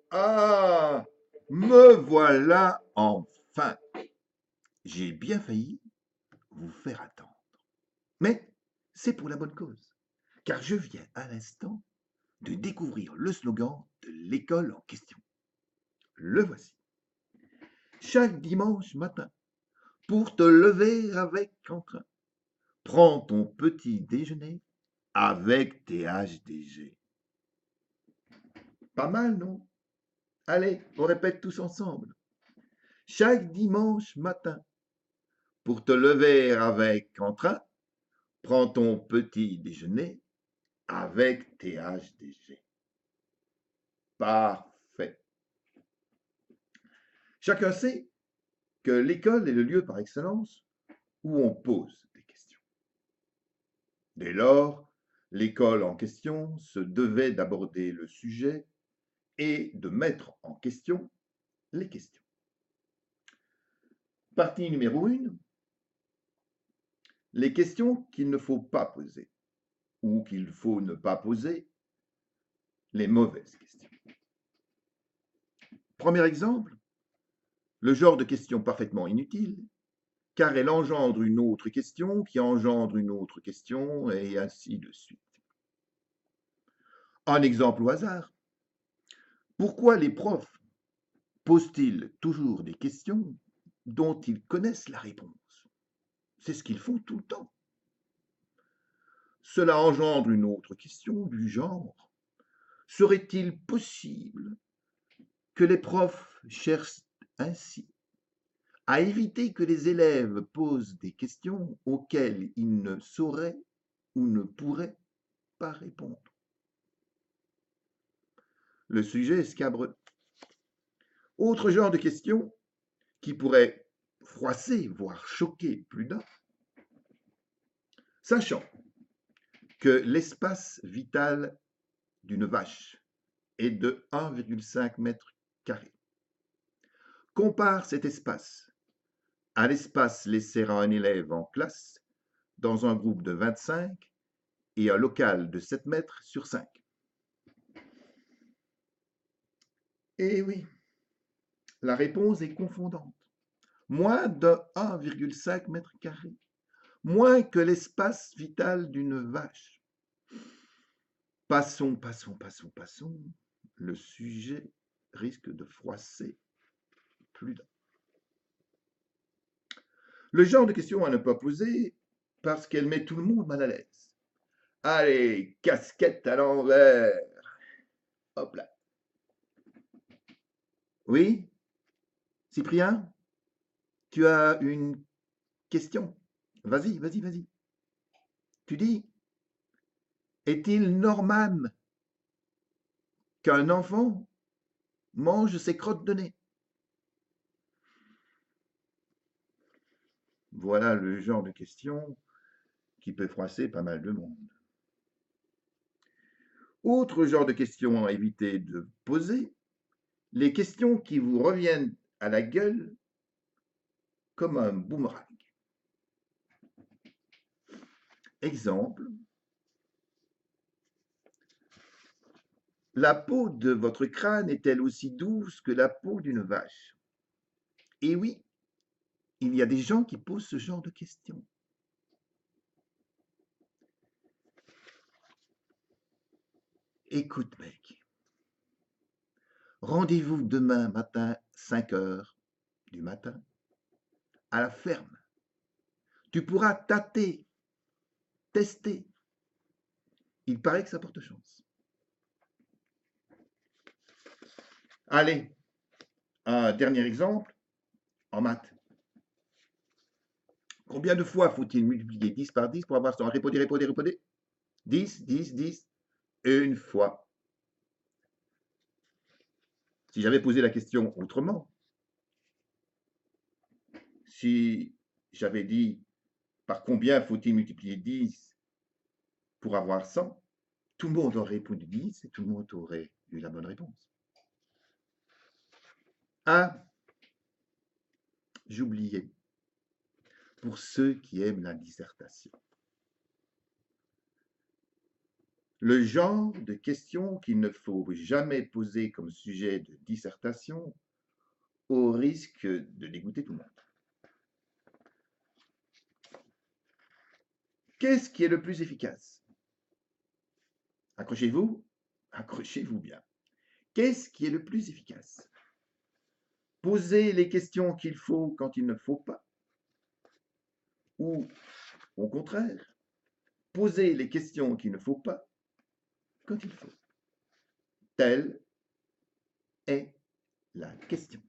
Ah, me voilà enfin. J'ai bien failli vous faire attendre. Mais c'est pour la bonne cause, car je viens à l'instant de découvrir le slogan de l'école en question. Le voici. Chaque dimanche matin, pour te lever avec entrain, prends ton petit déjeuner avec THDG. Pas mal, non? Allez, on répète tous ensemble. Chaque dimanche matin, pour te lever avec entrain, prends ton petit déjeuner avec THDG. Parfait. Chacun sait que l'école est le lieu par excellence où on pose des questions. Dès lors, l'école en question se devait d'aborder le sujet et de mettre en question les questions. Partie numéro 1, les questions qu'il ne faut pas poser ou qu'il faut ne pas poser, les mauvaises questions. Premier exemple, le genre de question parfaitement inutile, car elle engendre une autre question qui engendre une autre question, et ainsi de suite. Un exemple au hasard. Pourquoi les profs posent-ils toujours des questions dont ils connaissent la réponse? C'est ce qu'ils font tout le temps. Cela engendre une autre question du genre. Serait-il possible que les profs cherchent ainsi à éviter que les élèves posent des questions auxquelles ils ne sauraient ou ne pourraient pas répondre? Le sujet est scabreux. Autre genre de question qui pourrait froisser, voire choquer plus d'un. Sachant que l'espace vital d'une vache est de 1,5 mètre carré, compare cet espace à l'espace laissé à un élève en classe dans un groupe de 25 et un local de 7 mètres sur 5. Eh oui, la réponse est confondante. Moins de 1,5 mètre carré, moins que l'espace vital d'une vache. Passons, passons, passons, passons. Le sujet risque de froisser plus d'un. Le genre de question à ne pas poser parce qu'elle met tout le monde mal à l'aise. Allez, casquette à l'envers. Hop là. Oui, Cyprien, tu as une question? Vas-y, vas-y, vas-y. Tu dis, est-il normal qu'un enfant mange ses crottes de nez? Voilà le genre de question qui peut froisser pas mal de monde. Autre genre de questions à éviter de poser, les questions qui vous reviennent à la gueule comme un boomerang. Exemple, la peau de votre crâne est-elle aussi douce que la peau d'une vache? Et oui, il y a des gens qui posent ce genre de questions. Écoute, mec, rendez-vous demain matin, 5 heures du matin, à la ferme. Tu pourras tâter, tester. Il paraît que ça porte chance. Allez, un dernier exemple en maths. Combien de fois faut-il multiplier 10 par 10 pour avoir son répondez, répondez, répondez? 10, 10, 10, une fois. Si j'avais posé la question autrement, si j'avais dit par combien faut-il multiplier 10 pour avoir 100, tout le monde aurait répondu 10 et tout le monde aurait eu la bonne réponse. Ah, j'oubliais, pour ceux qui aiment la dissertation. Le genre de questions qu'il ne faut jamais poser comme sujet de dissertation au risque de dégoûter tout le monde. Qu'est-ce qui est le plus efficace? Accrochez-vous, accrochez-vous bien. Qu'est-ce qui est le plus efficace? Poser les questions qu'il faut quand il ne faut pas? Ou, au contraire, poser les questions qu'il ne faut pas quand il faut? Telle est la question.